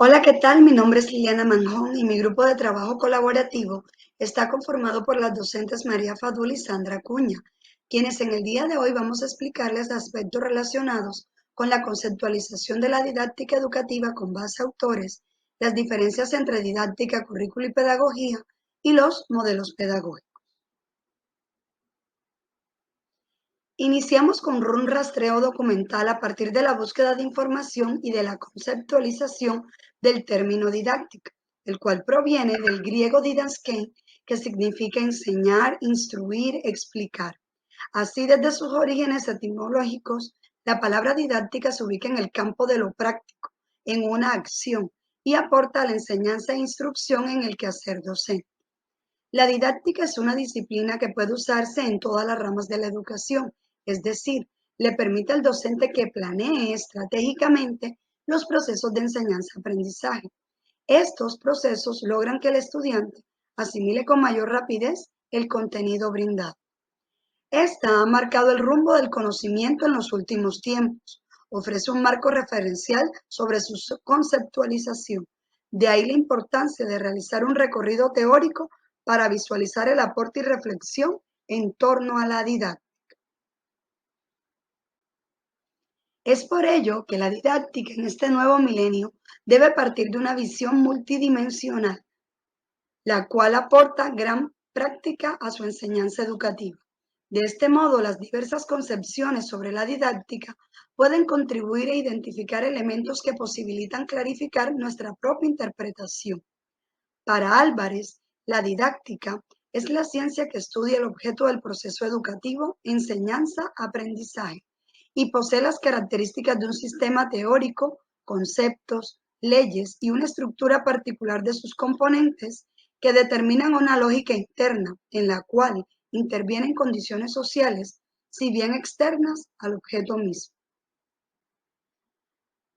Hola, ¿qué tal? Mi nombre es Liliana Manjón y mi grupo de trabajo colaborativo está conformado por las docentes María Fadul y Sandra Cuña, quienes en el día de hoy vamos a explicarles aspectos relacionados con la conceptualización de la didáctica educativa con base a autores, las diferencias entre didáctica, currículo y pedagogía y los modelos pedagógicos. Iniciamos con un rastreo documental a partir de la búsqueda de información y de la conceptualización del término didáctica, el cual proviene del griego didaskein, que significa enseñar, instruir, explicar. Así, desde sus orígenes etimológicos, la palabra didáctica se ubica en el campo de lo práctico, en una acción, y aporta a la enseñanza e instrucción en el quehacer docente. La didáctica es una disciplina que puede usarse en todas las ramas de la educación, es decir, le permite al docente que planee estratégicamente los procesos de enseñanza-aprendizaje. Estos procesos logran que el estudiante asimile con mayor rapidez el contenido brindado. Esta ha marcado el rumbo del conocimiento en los últimos tiempos. Ofrece un marco referencial sobre su conceptualización. De ahí la importancia de realizar un recorrido teórico para visualizar el aporte y reflexión en torno a la didáctica. Es por ello que la didáctica en este nuevo milenio debe partir de una visión multidimensional, la cual aporta gran práctica a su enseñanza educativa. De este modo, las diversas concepciones sobre la didáctica pueden contribuir a identificar elementos que posibilitan clarificar nuestra propia interpretación. Para Álvarez, la didáctica es la ciencia que estudia el objeto del proceso educativo, enseñanza, aprendizaje, y posee las características de un sistema teórico, conceptos, leyes y una estructura particular de sus componentes que determinan una lógica interna en la cual intervienen condiciones sociales, si bien externas al objeto mismo.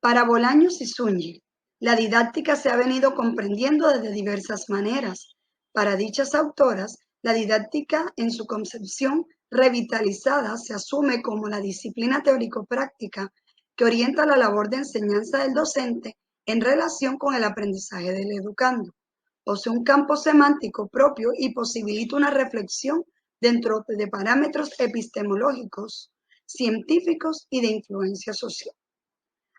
Para Bolaños y Zúñiga, la didáctica se ha venido comprendiendo de diversas maneras. Para dichas autoras, la didáctica en su concepción revitalizada se asume como la disciplina teórico-práctica que orienta la labor de enseñanza del docente en relación con el aprendizaje del educando. Posee un campo semántico propio y posibilita una reflexión dentro de parámetros epistemológicos, científicos y de influencia social.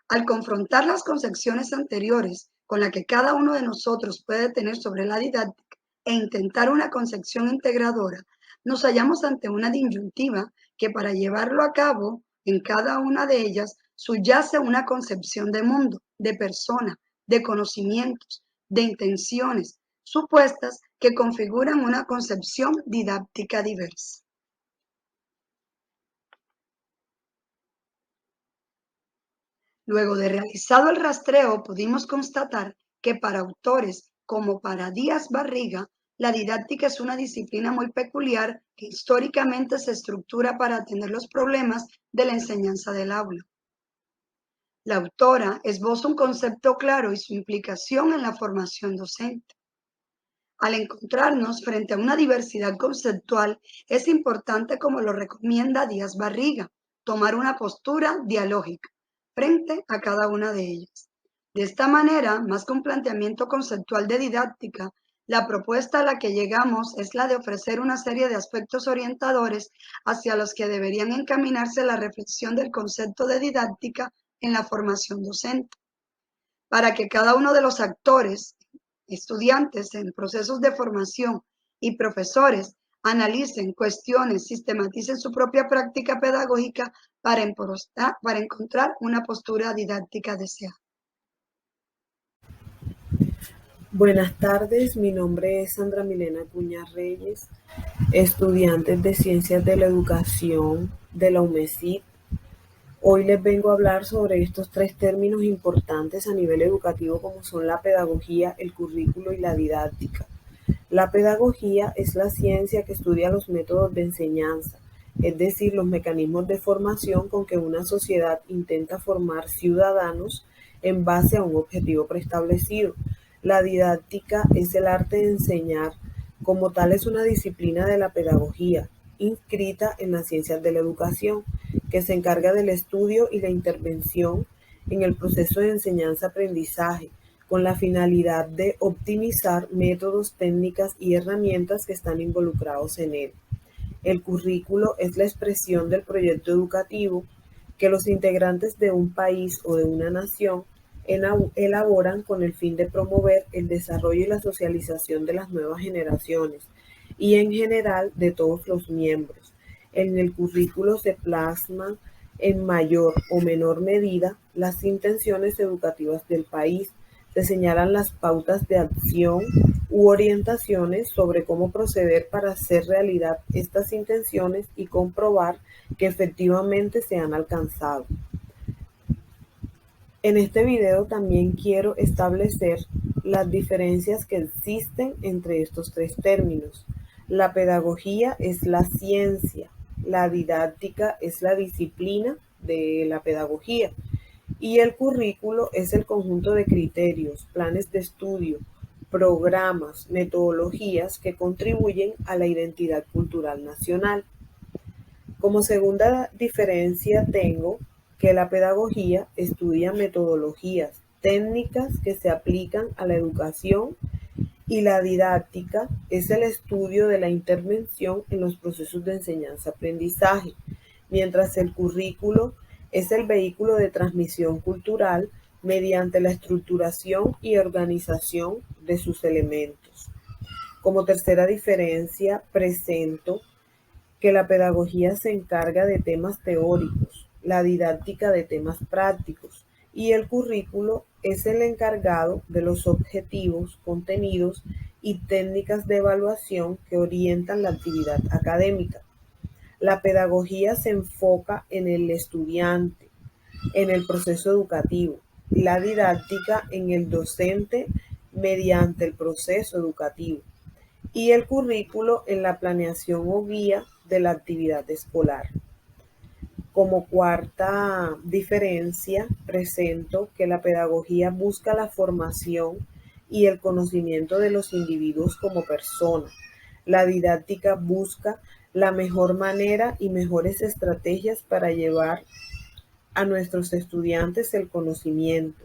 Al confrontar las concepciones anteriores con la que cada uno de nosotros puede tener sobre la didáctica e intentar una concepción integradora, nos hallamos ante una disyuntiva que para llevarlo a cabo en cada una de ellas subyace una concepción de mundo, de persona, de conocimientos, de intenciones, supuestas que configuran una concepción didáctica diversa. Luego de realizado el rastreo, pudimos constatar que para autores como para Díaz Barriga, la didáctica es una disciplina muy peculiar que históricamente se estructura para atender los problemas de la enseñanza del aula. La autora esboza un concepto claro y su implicación en la formación docente. Al encontrarnos frente a una diversidad conceptual, es importante, como lo recomienda Díaz Barriga, tomar una postura dialógica frente a cada una de ellas. De esta manera, más que un planteamiento conceptual de didáctica, la propuesta a la que llegamos es la de ofrecer una serie de aspectos orientadores hacia los que deberían encaminarse la reflexión del concepto de didáctica en la formación docente, para que cada uno de los actores, estudiantes en procesos de formación y profesores, analicen, cuestionen, sistematicen su propia práctica pedagógica para encontrar una postura didáctica deseada. Buenas tardes, mi nombre es Sandra Milena Cuña Reyes, estudiante de Ciencias de la Educación de la UMESID. Hoy les vengo a hablar sobre estos tres términos importantes a nivel educativo como son la pedagogía, el currículo y la didáctica. La pedagogía es la ciencia que estudia los métodos de enseñanza, es decir, los mecanismos de formación con que una sociedad intenta formar ciudadanos en base a un objetivo preestablecido. La didáctica es el arte de enseñar, como tal es una disciplina de la pedagogía, inscrita en las ciencias de la educación, que se encarga del estudio y la intervención en el proceso de enseñanza-aprendizaje, con la finalidad de optimizar métodos, técnicas y herramientas que están involucrados en él. El currículo es la expresión del proyecto educativo que los integrantes de un país o de una nación elaboran con el fin de promover el desarrollo y la socialización de las nuevas generaciones y en general de todos los miembros. En el currículo se plasman en mayor o menor medida las intenciones educativas del país, se señalan las pautas de acción u orientaciones sobre cómo proceder para hacer realidad estas intenciones y comprobar que efectivamente se han alcanzado. En este video también quiero establecer las diferencias que existen entre estos tres términos. La pedagogía es la ciencia, la didáctica es la disciplina de la pedagogía y el currículo es el conjunto de criterios, planes de estudio, programas, metodologías que contribuyen a la identidad cultural nacional. Como segunda diferencia tengo que la pedagogía estudia metodologías, técnicas que se aplican a la educación y la didáctica es el estudio de la intervención en los procesos de enseñanza-aprendizaje, mientras el currículo es el vehículo de transmisión cultural mediante la estructuración y organización de sus elementos. Como tercera diferencia, presento que la pedagogía se encarga de temas teóricos, la didáctica de temas prácticos y el currículo es el encargado de los objetivos, contenidos y técnicas de evaluación que orientan la actividad académica. La pedagogía se enfoca en el estudiante, en el proceso educativo, la didáctica en el docente mediante el proceso educativo y el currículo en la planeación o guía de la actividad escolar. Como cuarta diferencia, presento que la pedagogía busca la formación y el conocimiento de los individuos como personas. La didáctica busca la mejor manera y mejores estrategias para llevar a nuestros estudiantes el conocimiento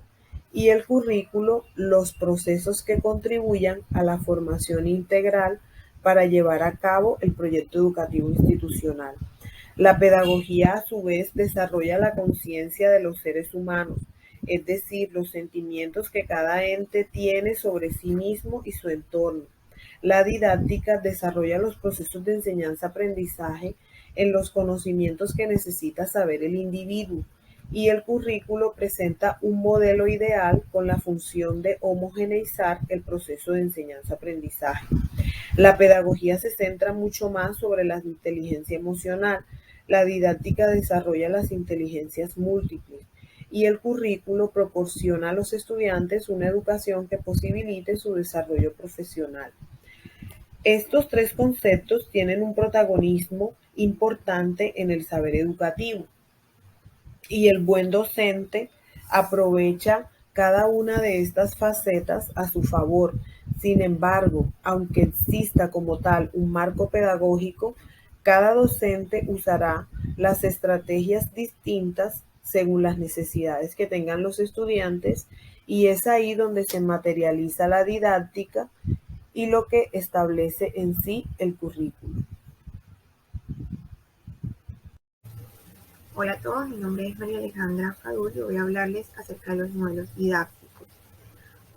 y el currículo los procesos que contribuyan a la formación integral para llevar a cabo el proyecto educativo institucional. La pedagogía a su vez desarrolla la conciencia de los seres humanos, es decir, los sentimientos que cada ente tiene sobre sí mismo y su entorno. La didáctica desarrolla los procesos de enseñanza-aprendizaje en los conocimientos que necesita saber el individuo y el currículo presenta un modelo ideal con la función de homogeneizar el proceso de enseñanza-aprendizaje. La pedagogía se centra mucho más sobre la inteligencia emocional, la didáctica desarrolla las inteligencias múltiples y el currículo proporciona a los estudiantes una educación que posibilite su desarrollo profesional. Estos tres conceptos tienen un protagonismo importante en el saber educativo y el buen docente aprovecha cada una de estas facetas a su favor. Sin embargo, aunque exista como tal un marco pedagógico, cada docente usará las estrategias distintas según las necesidades que tengan los estudiantes y es ahí donde se materializa la didáctica y lo que establece en sí el currículo. Hola a todos, mi nombre es María Alejandra Fadul y voy a hablarles acerca de los modelos didácticos.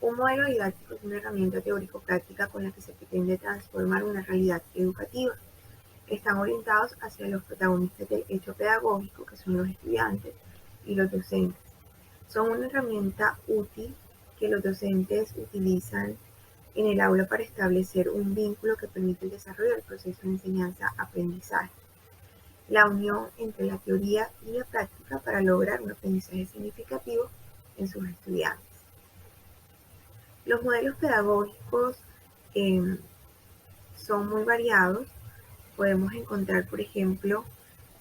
Un modelo didáctico es una herramienta teórico-práctica con la que se pretende transformar una realidad educativa. Están orientados hacia los protagonistas del hecho pedagógico, que son los estudiantes y los docentes. Son una herramienta útil que los docentes utilizan en el aula para establecer un vínculo que permite el desarrollo del proceso de enseñanza-aprendizaje. La unión entre la teoría y la práctica para lograr un aprendizaje significativo en sus estudiantes. Los modelos pedagógicos son muy variados. Podemos encontrar, por ejemplo,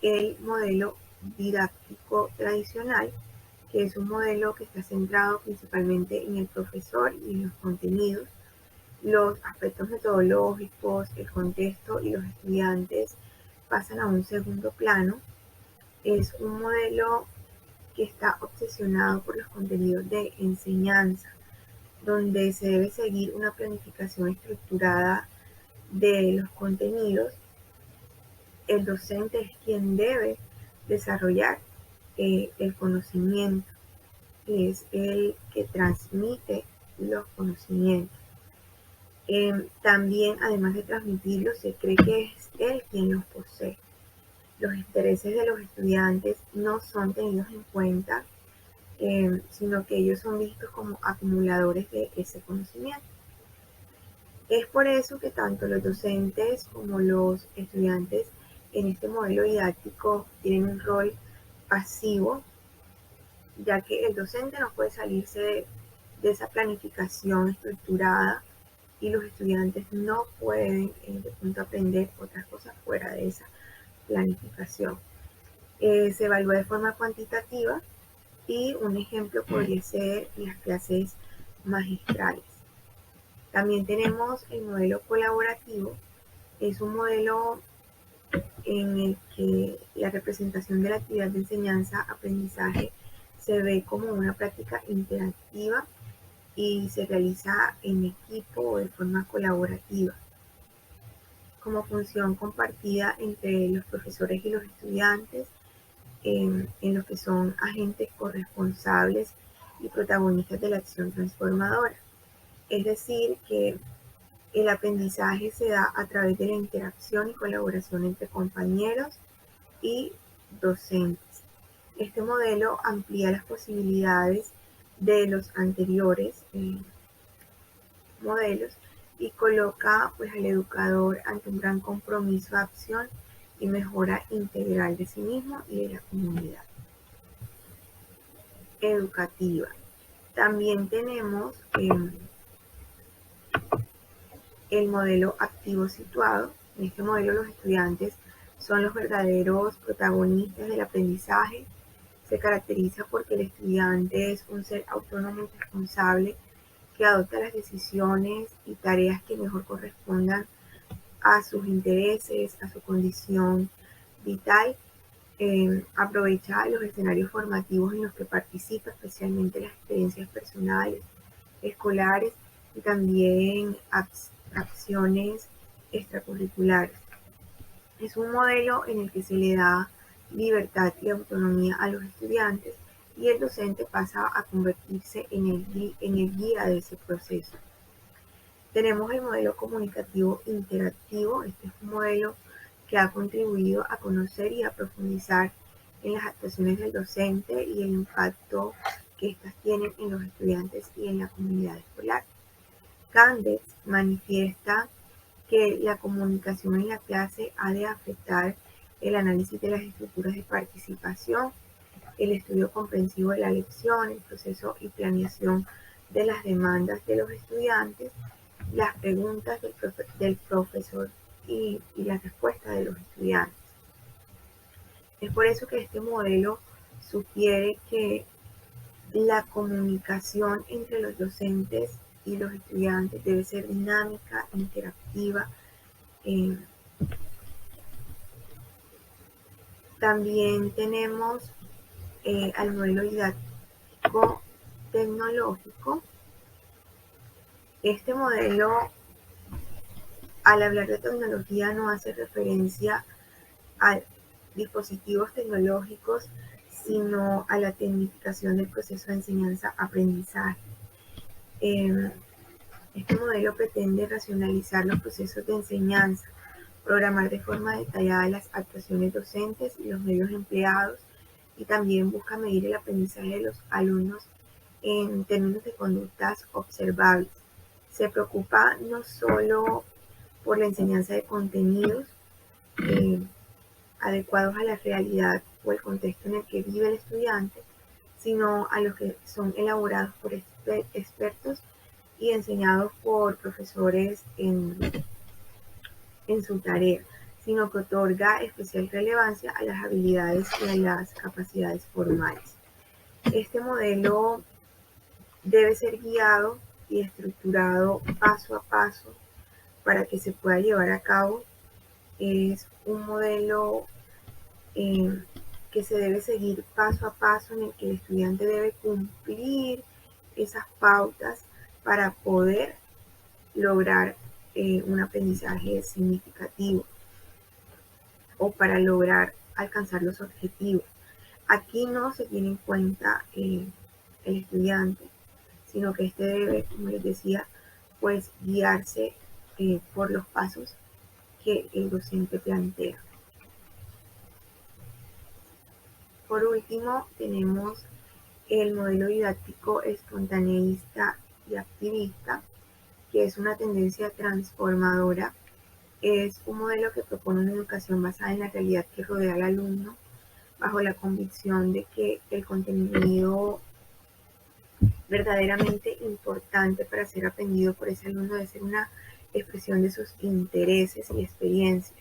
el modelo didáctico tradicional, que es un modelo que está centrado principalmente en el profesor y en los contenidos. Los aspectos metodológicos, el contexto y los estudiantes pasan a un segundo plano. Es un modelo que está obsesionado por los contenidos de enseñanza. donde se debe seguir una planificación estructurada de los contenidos. El docente es quien debe desarrollar el conocimiento, es el que transmite los conocimientos. También, además de transmitirlos, se cree que es él quien los posee. Los intereses de los estudiantes no son tenidos en cuenta, sino que ellos son vistos como acumuladores de ese conocimiento. Es por eso que tanto los docentes como los estudiantes en este modelo didáctico tienen un rol pasivo, ya que el docente no puede salirse de esa planificación estructurada y los estudiantes no pueden de pronto aprender otras cosas fuera de esa planificación. Se evalúa de forma cuantitativa y un ejemplo podría ser las clases magistrales. También tenemos el modelo colaborativo. Es un modelo en el que la representación de la actividad de enseñanza-aprendizaje se ve como una práctica interactiva y se realiza en equipo o de forma colaborativa, como función compartida entre los profesores y los estudiantes, en lo que son agentes corresponsables y protagonistas de la acción transformadora. Es decir, que el aprendizaje se da a través de la interacción y colaboración entre compañeros y docentes. Este modelo amplía las posibilidades de los anteriores modelos y coloca pues, al educador ante un gran compromiso de acción y mejora integral de sí mismo y de la comunidad educativa. También tenemos el modelo activo situado. En este modelo los estudiantes son los verdaderos protagonistas del aprendizaje. Se caracteriza porque el estudiante es un ser autónomo y responsable que adopta las decisiones y tareas que mejor correspondan a sus intereses, a su condición vital. Aprovecha los escenarios formativos en los que participa, especialmente las experiencias personales, escolares y también acciones extracurriculares. Es un modelo en el que se le da libertad y autonomía a los estudiantes y el docente pasa a convertirse en el guía de ese proceso. Tenemos el modelo comunicativo interactivo. Este es un modelo que ha contribuido a conocer y a profundizar en las actuaciones del docente y el impacto que éstas tienen en los estudiantes y en la comunidad escolar. Candes manifiesta que la comunicación en la clase ha de afectar el análisis de las estructuras de participación, el estudio comprensivo de la lección, el proceso y planeación de las demandas de los estudiantes, las preguntas del profesor y la respuesta de los estudiantes. Es por eso que este modelo sugiere que la comunicación entre los docentes y los estudiantes debe ser dinámica, interactiva. También tenemos al modelo didáctico tecnológico. Este modelo, al hablar de tecnología, no hace referencia a dispositivos tecnológicos, sino a la tecnificación del proceso de enseñanza-aprendizaje. Este modelo pretende racionalizar los procesos de enseñanza, programar de forma detallada las actuaciones docentes y los medios empleados, y también busca medir el aprendizaje de los alumnos en términos de conductas observables. Se preocupa no solo por la enseñanza de contenidos adecuados a la realidad o el contexto en el que vive el estudiante, sino a los que son elaborados por expertos y enseñados por profesores en su tarea, sino que otorga especial relevancia a las habilidades y a las capacidades formales. Este modelo debe ser guiado y estructurado paso a paso para que se pueda llevar a cabo. Es un modelo que se debe seguir paso a paso, en el que el estudiante debe cumplir esas pautas para poder lograr un aprendizaje significativo o para lograr alcanzar los objetivos. Aquí no se tiene en cuenta el estudiante, sino que este debe, como les decía, pues guiarse por los pasos que el docente plantea. Por último, tenemos el modelo didáctico espontaneísta y activista, que es una tendencia transformadora. Es un modelo que propone una educación basada en la realidad que rodea al alumno, bajo la convicción de que el contenido verdaderamente importante para ser aprendido por ese alumno debe ser una expresión de sus intereses y experiencias,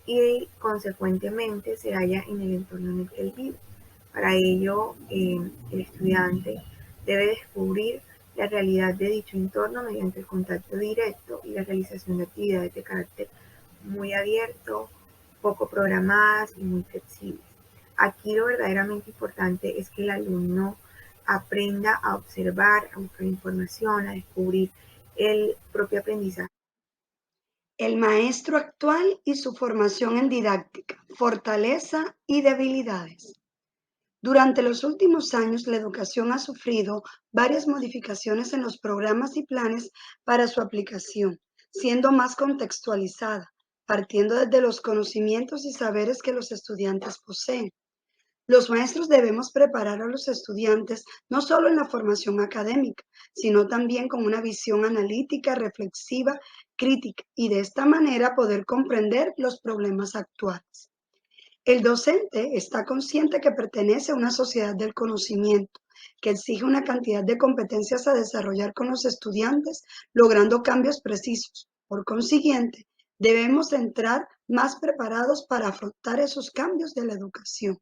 y consecuentemente se halla en el entorno en el que él vive. Para ello, el estudiante debe descubrir la realidad de dicho entorno mediante el contacto directo y la realización de actividades de carácter muy abierto, poco programadas y muy flexibles. Aquí lo verdaderamente importante es que el alumno aprenda a observar, a buscar información, a descubrir el propio aprendizaje. El maestro actual y su formación en didáctica, fortaleza y debilidades. Durante los últimos años, la educación ha sufrido varias modificaciones en los programas y planes para su aplicación, siendo más contextualizada, partiendo desde los conocimientos y saberes que los estudiantes poseen. Los maestros debemos preparar a los estudiantes no solo en la formación académica, sino también con una visión analítica, reflexiva, crítica, y de esta manera poder comprender los problemas actuales. El docente está consciente que pertenece a una sociedad del conocimiento, que exige una cantidad de competencias a desarrollar con los estudiantes, logrando cambios precisos. Por consiguiente, debemos entrar más preparados para afrontar esos cambios de la educación.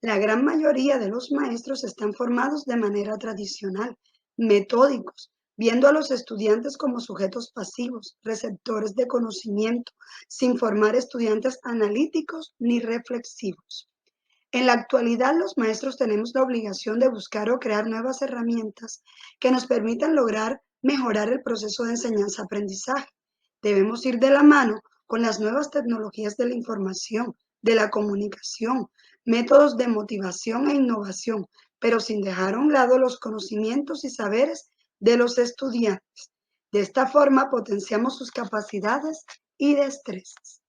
La gran mayoría de los maestros están formados de manera tradicional, metódicos, viendo a los estudiantes como sujetos pasivos, receptores de conocimiento, sin formar estudiantes analíticos ni reflexivos. En la actualidad, los maestros tenemos la obligación de buscar o crear nuevas herramientas que nos permitan lograr mejorar el proceso de enseñanza-aprendizaje. Debemos ir de la mano con las nuevas tecnologías de la información, de la comunicación, métodos de motivación e innovación, pero sin dejar a un lado los conocimientos y saberes de los estudiantes. De esta forma potenciamos sus capacidades y destrezas.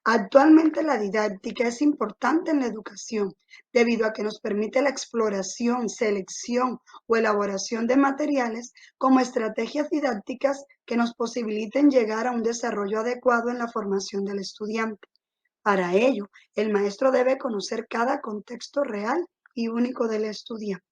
Actualmente la didáctica es importante en la educación debido a que nos permite la exploración, selección o elaboración de materiales como estrategias didácticas que nos posibiliten llegar a un desarrollo adecuado en la formación del estudiante. Para ello, el maestro debe conocer cada contexto real y único del estudiante.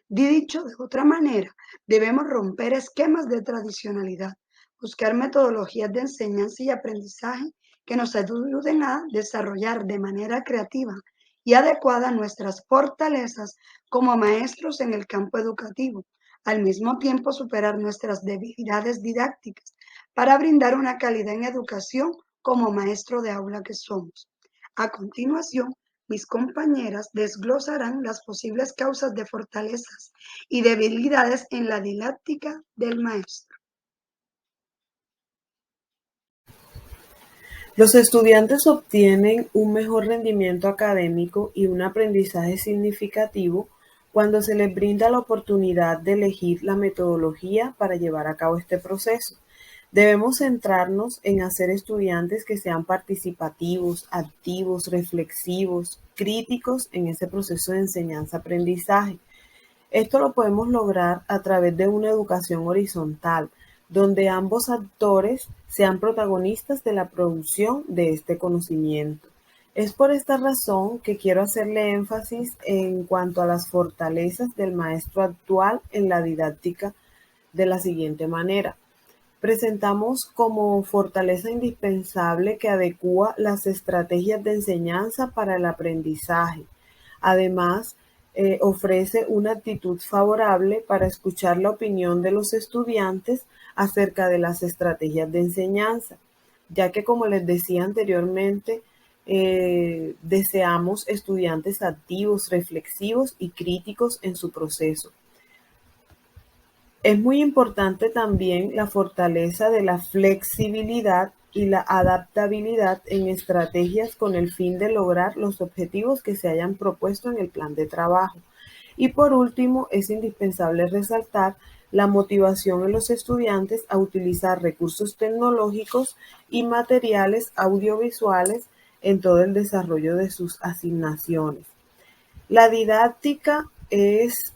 Dicho de otra manera, debemos romper esquemas de tradicionalidad, buscar metodologías de enseñanza y aprendizaje que nos ayuden a desarrollar de manera creativa y adecuada nuestras fortalezas como maestros en el campo educativo, al mismo tiempo superar nuestras debilidades didácticas para brindar una calidad en educación como maestro de aula que somos. A continuación, mis compañeras desglosarán las posibles causas de fortalezas y debilidades en la didáctica del maestro. Los estudiantes obtienen un mejor rendimiento académico y un aprendizaje significativo cuando se les brinda la oportunidad de elegir la metodología para llevar a cabo este proceso. Debemos centrarnos en hacer estudiantes que sean participativos, activos, reflexivos, críticos en ese proceso de enseñanza-aprendizaje. Esto lo podemos lograr a través de una educación horizontal, donde ambos actores sean protagonistas de la producción de este conocimiento. Es por esta razón que quiero hacerle énfasis en cuanto a las fortalezas del maestro actual en la didáctica de la siguiente manera. Presentamos como fortaleza indispensable que adecúa las estrategias de enseñanza para el aprendizaje. Además, ofrece una actitud favorable para escuchar la opinión de los estudiantes acerca de las estrategias de enseñanza, ya que, como les decía anteriormente, deseamos estudiantes activos, reflexivos y críticos en su proceso. Es muy importante también la fortaleza de la flexibilidad y la adaptabilidad en estrategias con el fin de lograr los objetivos que se hayan propuesto en el plan de trabajo. Y por último, es indispensable resaltar la motivación en los estudiantes a utilizar recursos tecnológicos y materiales audiovisuales en todo el desarrollo de sus asignaciones. La didáctica es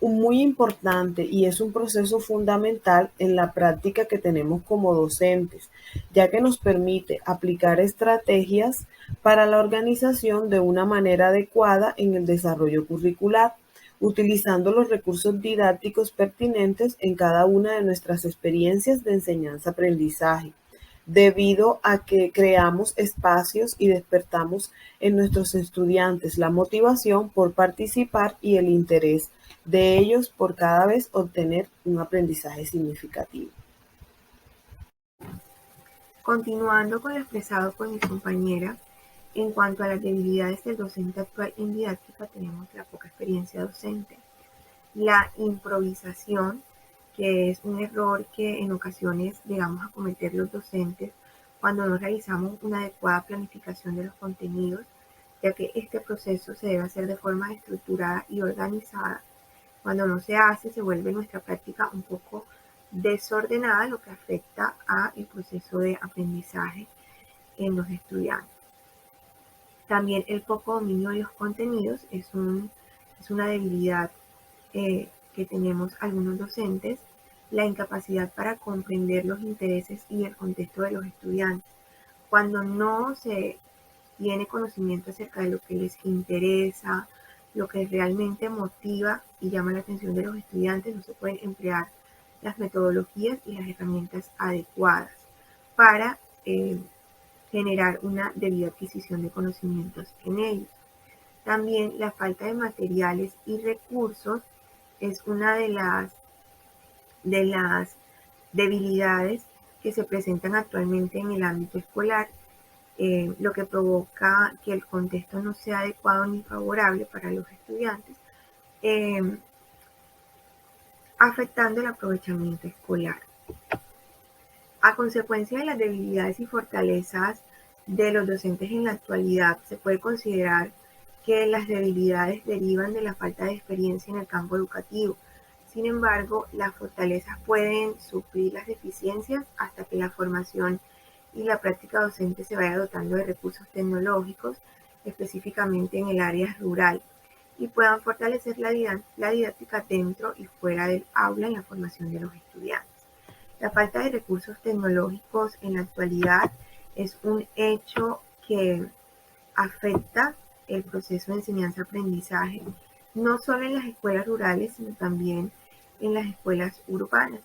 muy importante y es un proceso fundamental en la práctica que tenemos como docentes, ya que nos permite aplicar estrategias para la organización de una manera adecuada en el desarrollo curricular, utilizando los recursos didácticos pertinentes en cada una de nuestras experiencias de enseñanza-aprendizaje, debido a que creamos espacios y despertamos en nuestros estudiantes la motivación por participar y el interés de ellos por cada vez obtener un aprendizaje significativo. Continuando con lo expresado por mi compañera, en cuanto a las debilidades del docente actual en didáctica, tenemos la poca experiencia docente, la improvisación, que es un error que en ocasiones llegamos a cometer los docentes cuando no realizamos una adecuada planificación de los contenidos, ya que este proceso se debe hacer de forma estructurada y organizada. Cuando no se hace, se vuelve nuestra práctica un poco desordenada, lo que afecta al proceso de aprendizaje en los estudiantes. También el poco dominio de los contenidos es una debilidad que tenemos algunos docentes, la incapacidad para comprender los intereses y el contexto de los estudiantes. Cuando no se tiene conocimiento acerca de lo que les interesa, lo que realmente motiva y llama la atención de los estudiantes, no se pueden emplear las metodologías y las herramientas adecuadas para generar una debida adquisición de conocimientos en ellos. También la falta de materiales y recursos es una de las debilidades que se presentan actualmente en el ámbito escolar, lo que provoca que el contexto no sea adecuado ni favorable para los estudiantes, afectando el aprovechamiento escolar. A consecuencia de las debilidades y fortalezas de los docentes en la actualidad, se puede considerar que las debilidades derivan de la falta de experiencia en el campo educativo. Sin embargo, las fortalezas pueden suplir las deficiencias hasta que la formación y la práctica docente se vaya dotando de recursos tecnológicos, específicamente en el área rural, y puedan fortalecer la didáctica dentro y fuera del aula en la formación de los estudiantes. La falta de recursos tecnológicos en la actualidad es un hecho que afecta el proceso de enseñanza-aprendizaje, no solo en las escuelas rurales, sino también en las escuelas urbanas.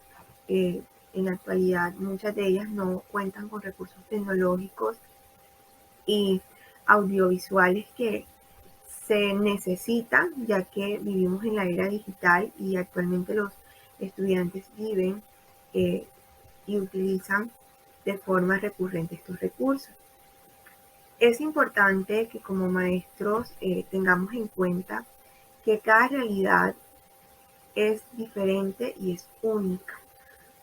En la actualidad, muchas de ellas no cuentan con recursos tecnológicos y audiovisuales que se necesitan, ya que vivimos en la era digital y actualmente los estudiantes viven y utilizan de forma recurrente estos recursos. Es importante que como maestros tengamos en cuenta que cada realidad es diferente y es única.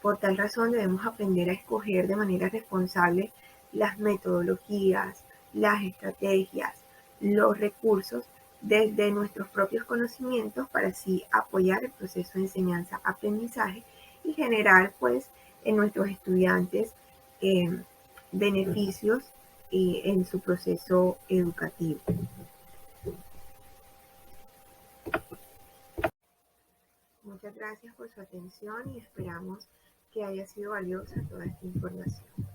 Por tal razón debemos aprender a escoger de manera responsable las metodologías, las estrategias, los recursos desde nuestros propios conocimientos para así apoyar el proceso de enseñanza-aprendizaje y generar pues en nuestros estudiantes beneficios en su proceso educativo. Muchas gracias por su atención y esperamos que haya sido valiosa toda esta información.